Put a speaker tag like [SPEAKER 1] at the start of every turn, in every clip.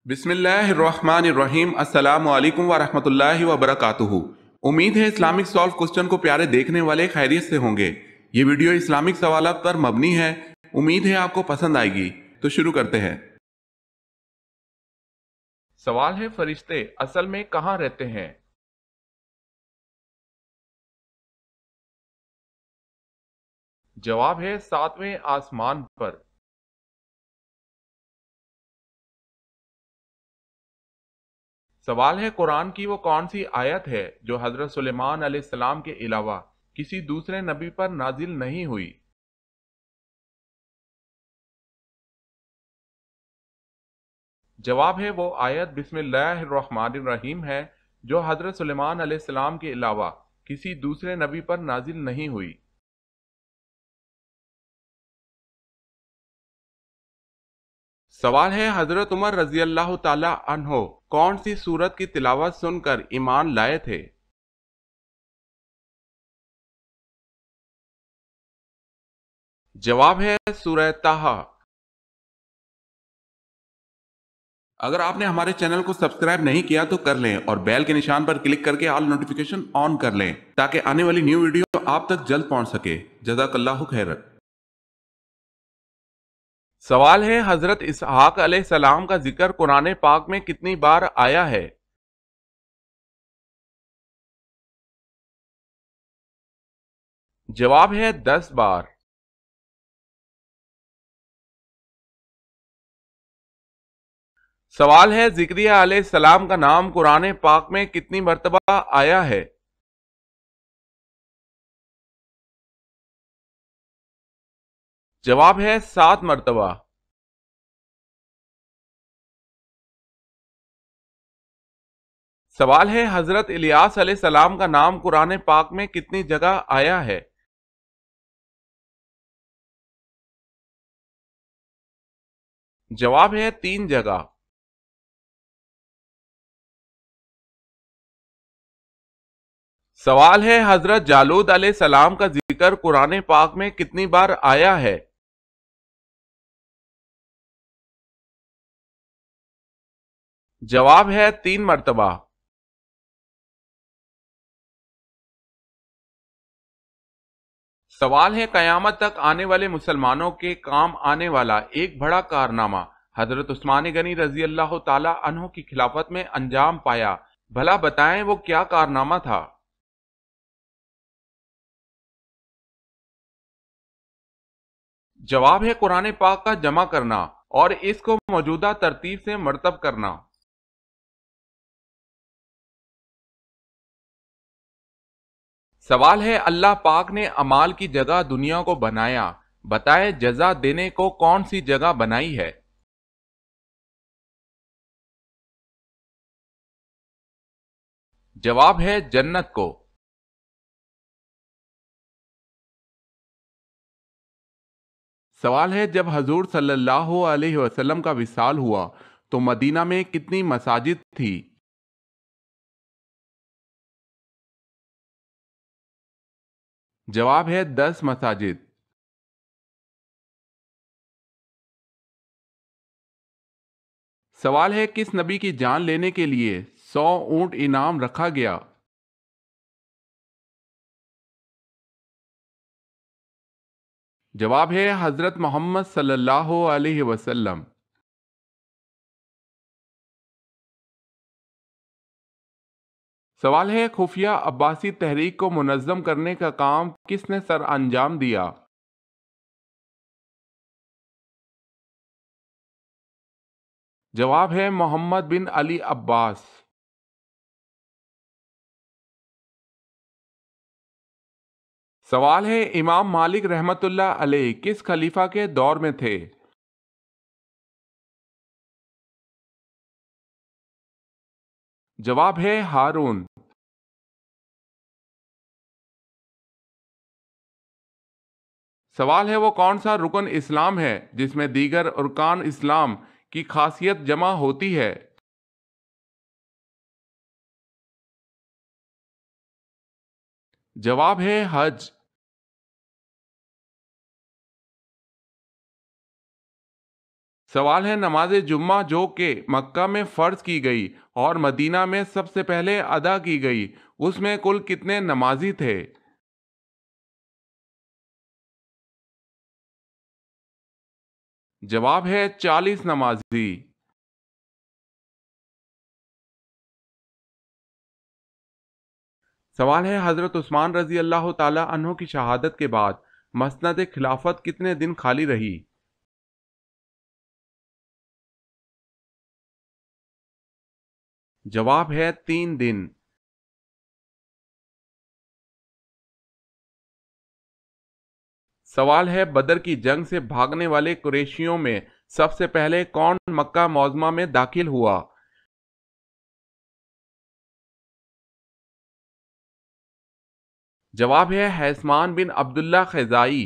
[SPEAKER 1] بسم اللہ الرحمن الرحیم السلام علیکم ورحمۃ اللہ وبرکاتہ۔ امید ہے اسلامک سالو کوسچن کو پیارے دیکھنے والے خیریت سے ہوں گے۔ یہ ویڈیو اسلامک سوالات پر مبنی ہے، امید ہے آپ کو پسند آئے گی۔ تو شروع کرتے ہیں۔ سوال ہے، فرشتے اصل میں کہاں رہتے ہیں؟ جواب ہے ساتویں آسمان پر۔ سوال ہے، قرآن کی وہ کون سی آیت ہے جو حضرت سلیمان علیہ السلام کے علاوہ کسی دوسرے نبی پر نازل نہیں ہوئی؟ جواب ہے وہ آیت بسم اللہ الرحمن الرحیم ہے جو حضرت سلیمان علیہ السلام کے علاوہ کسی دوسرے نبی پر نازل نہیں ہوئی۔ سوال ہے، حضرت عمر رضی اللہ تعالی عنہ کون سی سورت کی تلاوت سن کر ایمان لائے تھے؟ جواب ہے سورہ طٰہٰ۔ اگر آپ نے ہمارے چینل کو سبسکرائب نہیں کیا تو کر لیں اور بیل کے نشان پر کلک کر کے آل نوٹیفیکیشن آن کر لیں تاکہ آنے والی نیو ویڈیو آپ تک جلد پہنچ سکے۔ جزاک اللہ خیر۔ سوال ہے، حضرت اسحاق علیہ السلام کا ذکر قرآن پاک میں کتنی بار آیا ہے؟ جواب ہے 10 بار۔ سوال ہے، زکریا علیہ السلام کا نام قرآن پاک میں کتنی مرتبہ آیا ہے؟ جواب ہے 7 مرتبہ۔ سوال ہے، حضرت الیاس علیہ السلام کا نام قرآن پاک میں کتنی جگہ آیا ہے؟ جواب ہے 3 جگہ۔ سوال ہے، حضرت جالود علیہ السلام کا ذکر قرآن پاک میں کتنی بار آیا ہے؟ جواب ہے 3 مرتبہ۔ سوال ہے، قیامت تک آنے والے مسلمانوں کے کام آنے والا ایک بڑا کارنامہ حضرت عثمان غنی رضی اللہ تعالی عنہ کی خلافت میں انجام پایا، بھلا بتائیں وہ کیا کارنامہ تھا؟ جواب ہے قرآن پاک کا جمع کرنا اور اس کو موجودہ ترتیب سے مرتب کرنا۔ سوال ہے، اللہ پاک نے اعمال کی جگہ دنیا کو بنایا، بتائے جزا دینے کو کون سی جگہ بنائی ہے؟ جواب ہے جنت کو۔ سوال ہے، جب حضور صلی اللہ علیہ وسلم کا وصال ہوا تو مدینہ میں کتنی مساجد تھی؟ جواب ہے 10 مساجد۔ سوال ہے، کس نبی کی جان لینے کے لیے 100 اونٹ انعام رکھا گیا؟ جواب ہے حضرت محمد صلی اللہ علیہ وسلم۔ سوال ہے، خفیہ عباسی تحریک کو منظم کرنے کا کام کس نے سر انجام دیا؟ جواب ہے محمد بن علی عباس۔ سوال ہے، امام مالک رحمت اللہ علیہ کس خلیفہ کے دور میں تھے؟ جواب ہے ہارون۔ سوال ہے، وہ کون سا رکن اسلام ہے جس میں دیگر ارکان اسلام کی خاصیت جمع ہوتی ہے؟ جواب ہے حج۔ سوال ہے نماز جمعہ جو کہ مکہ میں فرض کی گئی اور مدینہ میں سب سے پہلے ادا کی گئی، اس میں کل کتنے نمازی تھے؟ جواب ہے 40 نمازی۔ سوال ہے حضرت عثمان رضی اللہ تعالی عنہ کی شہادت کے بعد مسند خلافت کتنے دن خالی رہی؟ جواب ہے 3 دن۔ سوال ہے بدر کی جنگ سے بھاگنے والے قریشیوں میں سب سے پہلے کون مکہ معظمہ میں داخل ہوا؟ جواب ہے حیثمان بن عبداللہ خزائی۔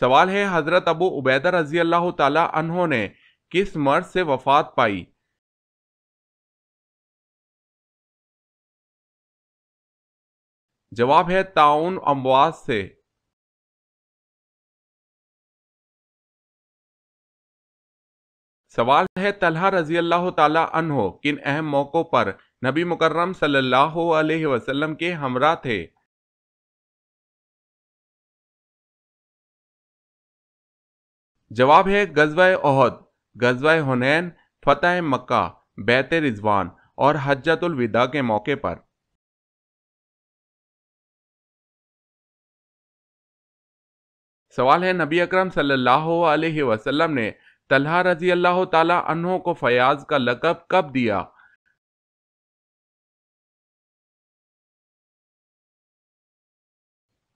[SPEAKER 1] سوال ہے حضرت ابو عبیدہ رضی اللہ تعالی عنہ نے کس مرض سے وفات پائی؟ جواب ہے طاعون امواس سے۔ سوال ہے طلحہ رضی اللہ تعالی عنہ کن اہم موقعوں پر نبی مکرم صلی اللہ علیہ وسلم کے ہمراہ تھے؟ جواب ہے غزوہ احد، غزوہ حنین، فتح مکہ، بیعت رضوان اور حجۃ الوداع کے موقع پر۔ سوال ہے نبی اکرم صلی اللہ علیہ وسلم نے طلحہ رضی اللہ تعالی عنہ کو فیاض کا لقب کب دیا؟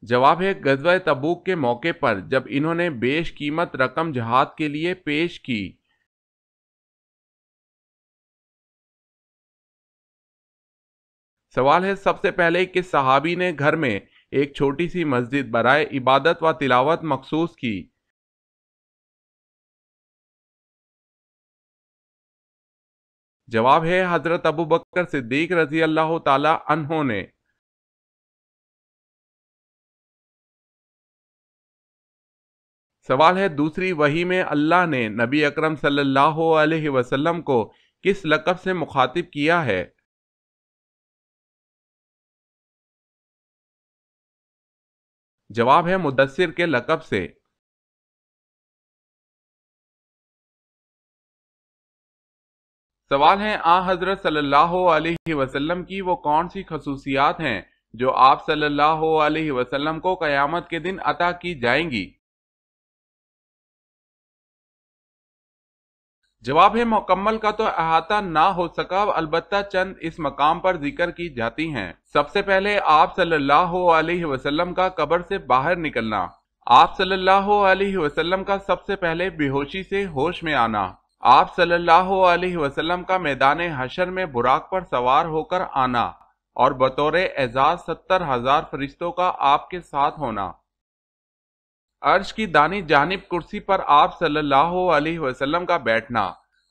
[SPEAKER 1] جواب ہے غزوہ تبوک کے موقع پر جب انہوں نے بیش قیمت رقم جہاد کے لیے پیش کی۔ سوال ہے سب سے پہلے کس صحابی نے گھر میں ایک چھوٹی سی مسجد برائے عبادت و تلاوت مخصوص کی؟ جواب ہے حضرت ابوبکر صدیق رضی اللہ تعالی عنہ نے۔ سوال ہے دوسری وحی میں اللہ نے نبی اکرم صلی اللہ علیہ وسلم کو کس لقب سے مخاطب کیا ہے؟ جواب ہے مدثر کے لقب سے۔ سوال ہے حضرت صلی اللہ علیہ وسلم کی وہ کون سی خصوصیات ہیں جو آپ صلی اللہ علیہ وسلم کو قیامت کے دن عطا کی جائیں گی؟ جواب ہے مکمل کا تو احاطہ نہ ہو سکا، البتہ چند اس مقام پر ذکر کی جاتی ہیں۔ سب سے پہلے آپ صلی اللہ علیہ وسلم کا قبر سے باہر نکلنا، آپ صلی اللہ علیہ وسلم کا سب سے پہلے بے ہوشی سے ہوش میں آنا، آپ صلی اللہ علیہ وسلم کا میدان حشر میں براق پر سوار ہو کر آنا اور بطور اعزاز 70,000 فرشتوں کا آپ کے ساتھ ہونا، عرش کی دانی جانب کرسی پر آپ صلی اللہ علیہ وسلم کا بیٹھنا،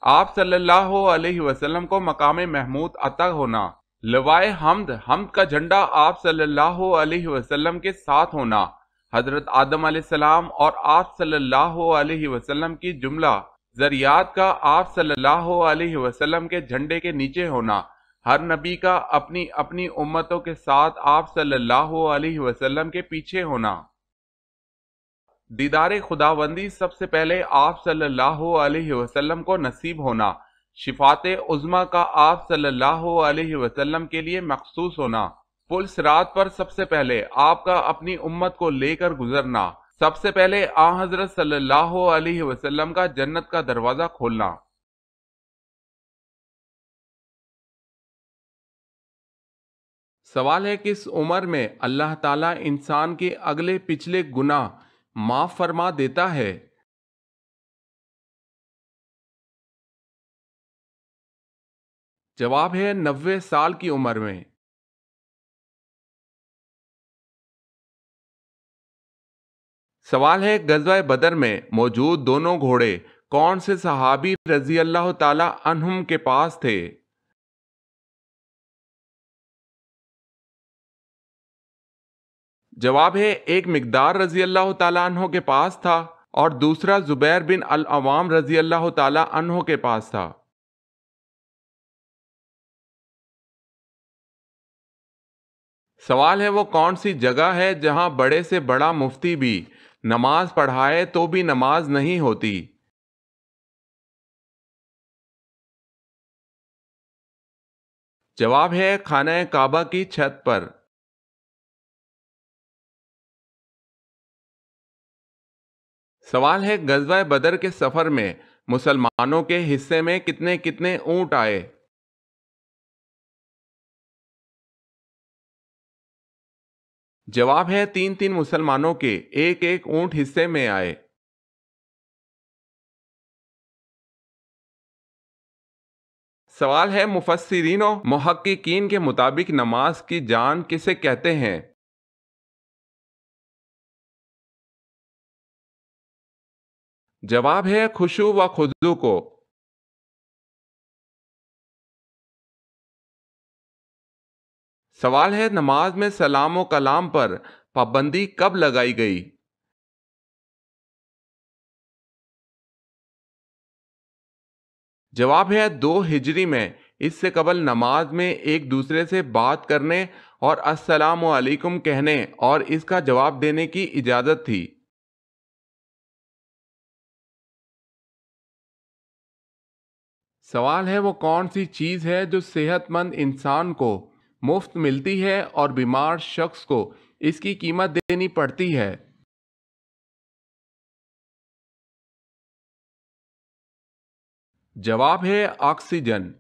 [SPEAKER 1] آپ صلی اللہ علیہ وسلم کو مقام محمود عطا ہونا، لوائے حمد کا جھنڈا آپ صلی اللہ علیہ وسلم کے ساتھ ہونا، حضرت آدم علیہ السلام اور آپ صلی اللہ علیہ وسلم کی جملہ ذریات کا آپ صلی اللہ علیہ وسلم کے جھنڈے کے نیچے ہونا، ہر نبی کا اپنی اپنی امتوں کے ساتھ آپ صلی اللہ علیہ وسلم کے پیچھے ہونا، دیدار خداوندی سب سے پہلے آپ صلی اللہ علیہ وسلم کو نصیب ہونا، شفاعت عظمی کا آپ صلی اللہ علیہ وسلم کے لیے مخصوص ہونا، پل صراط پر سب سے پہلے آپ کا اپنی امت کو لے کر گزرنا، سب سے پہلے حضرت صلی اللہ علیہ وسلم کا جنت کا دروازہ کھولنا۔ سوال ہے کس عمر میں اللہ تعالیٰ انسان کے اگلے پچھلے گناہ معاف فرما دیتا ہے؟ جواب ہے 90 سال کی عمر میں۔ سوال ہے غزوہ بدر میں موجود دونوں گھوڑے کون سے صحابی رضی اللہ تعالی عنہم کے پاس تھے؟ جواب ہے ایک مقدار رضی اللہ تعالیٰ عنہ کے پاس تھا اور دوسرا زبیر بن العوام رضی اللہ تعالیٰ عنہ کے پاس تھا۔ سوال ہے وہ کون سی جگہ ہے جہاں بڑے سے بڑا مفتی بھی نماز پڑھائے تو بھی نماز نہیں ہوتی؟ جواب ہے خانہ کعبہ کی چھت پر۔ سوال ہے غزوہ بدر کے سفر میں مسلمانوں کے حصے میں کتنے کتنے اونٹ آئے؟ جواب ہے تین تین مسلمانوں کے ایک ایک اونٹ حصے میں آئے۔ سوال ہے مفسرین و محققین کے مطابق نماز کی جان کسے کہتے ہیں؟ جواب ہے خشوع و خضوع کو۔ سوال ہے نماز میں سلام و کلام پر پابندی کب لگائی گئی؟ جواب ہے 2 ہجری میں۔ اس سے قبل نماز میں ایک دوسرے سے بات کرنے اور السلام علیکم کہنے اور اس کا جواب دینے کی اجازت تھی۔ سوال ہے وہ کون سی چیز ہے جو صحت مند انسان کو مفت ملتی ہے اور بیمار شخص کو اس کی قیمت دینی پڑتی ہے؟ جواب ہے آکسیجن۔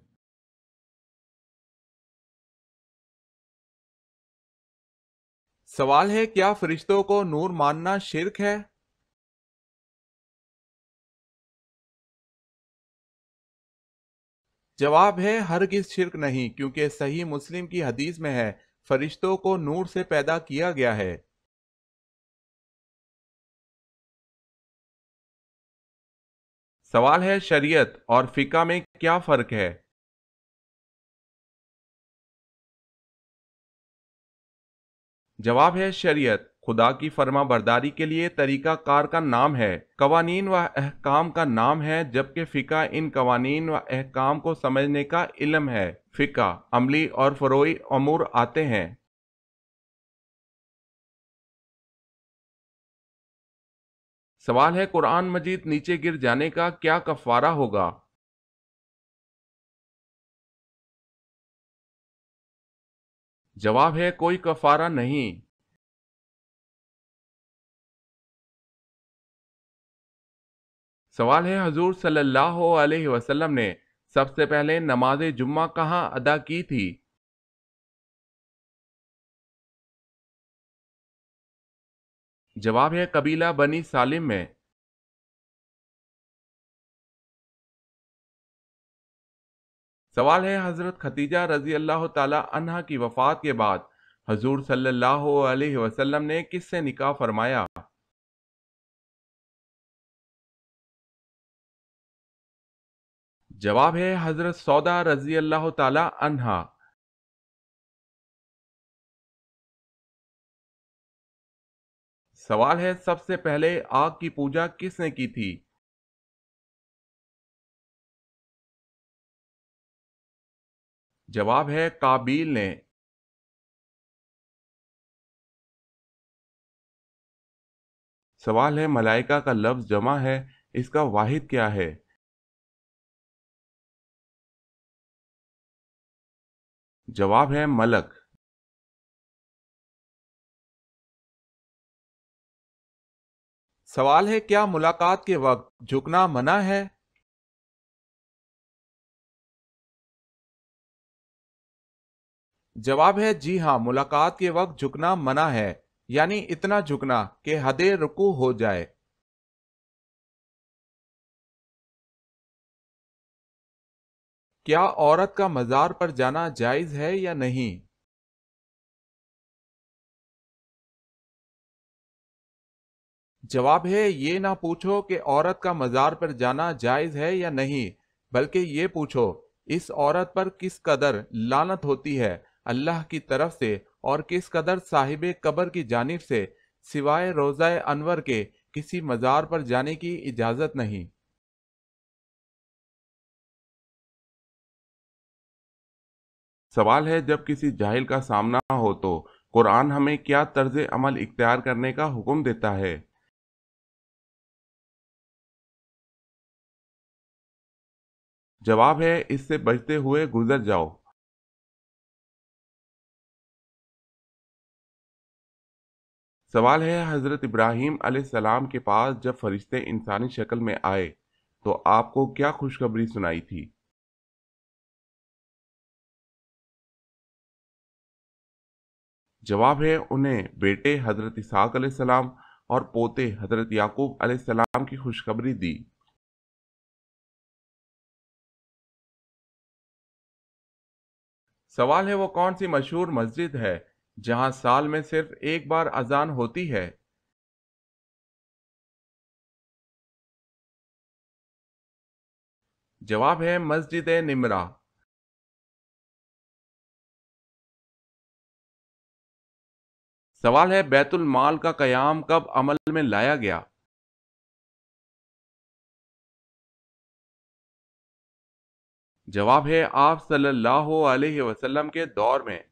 [SPEAKER 1] سوال ہے کیا فرشتوں کو نور ماننا شرک ہے؟ جواب ہے ہرگز شرک نہیں، کیونکہ صحیح مسلم کی حدیث میں ہے فرشتوں کو نور سے پیدا کیا گیا ہے۔ سوال ہے شریعت اور فقہ میں کیا فرق ہے؟ جواب ہے شریعت خدا کی فرما برداری کے لیے طریقہ کار کا نام ہے، قوانین و احکام کا نام ہے، جبکہ فقہ ان قوانین و احکام کو سمجھنے کا علم ہے۔ فقہ عملی اور فروعی امور آتے ہیں۔ سوال ہے قرآن مجید نیچے گر جانے کا کیا کفارہ ہوگا؟ جواب ہے کوئی کفارہ نہیں۔ سوال ہے حضور صلی اللہ علیہ وسلم نے سب سے پہلے نماز جمعہ کہاں ادا کی تھی؟ جواب ہے قبیلہ بنی سالم میں۔ سوال ہے حضرت خدیجہ رضی اللہ تعالی عنہا کی وفات کے بعد حضور صلی اللہ علیہ وسلم نے کس سے نکاح فرمایا؟ جواب ہے حضرت سودا رضی اللہ تعالی عنہا۔ سوال ہے سب سے پہلے آگ کی پوجا کس نے کی تھی؟ جواب ہے قابیل نے۔ سوال ہے ملائکہ کا لفظ جمع ہے، اس کا واحد کیا ہے؟ جواب ہے ملک۔ سوال ہے کیا ملاقات کے وقت جھکنا منع ہے؟ جواب ہے جی ہاں، ملاقات کے وقت جھکنا منع ہے، یعنی اتنا جھکنا کہ حد رکوع ہو جائے۔ کیا عورت کا مزار پر جانا جائز ہے یا نہیں؟ جواب ہے یہ نہ پوچھو کہ عورت کا مزار پر جانا جائز ہے یا نہیں، بلکہ یہ پوچھو اس عورت پر کس قدر لعنت ہوتی ہے اللہ کی طرف سے اور کس قدر صاحب قبر کی جانب سے سوائے روضہ انور کے کسی مزار پر جانے کی اجازت نہیں۔ سوال ہے، جب کسی جاہل کا سامنا ہو تو قرآن ہمیں کیا طرز عمل اختیار کرنے کا حکم دیتا ہے؟ جواب ہے، اس سے بچتے ہوئے گزر جاؤ۔ سوال ہے، حضرت ابراہیم علیہ السلام کے پاس جب فرشتے انسانی شکل میں آئے تو آپ کو کیا خوشخبری سنائی تھی؟ جواب ہے، انہیں بیٹے حضرت اسحاق علیہ السلام اور پوتے حضرت یعقوب علیہ السلام کی خوشخبری دی۔ سوال ہے، وہ کون سی مشہور مسجد ہے جہاں سال میں صرف ایک بار اذان ہوتی ہے؟ جواب ہے، مسجد نمرہ۔ سوال ہے، بیت المال کا قیام کب عمل میں لایا گیا؟ جواب ہے، آپ صلی اللہ علیہ وسلم کے دور میں۔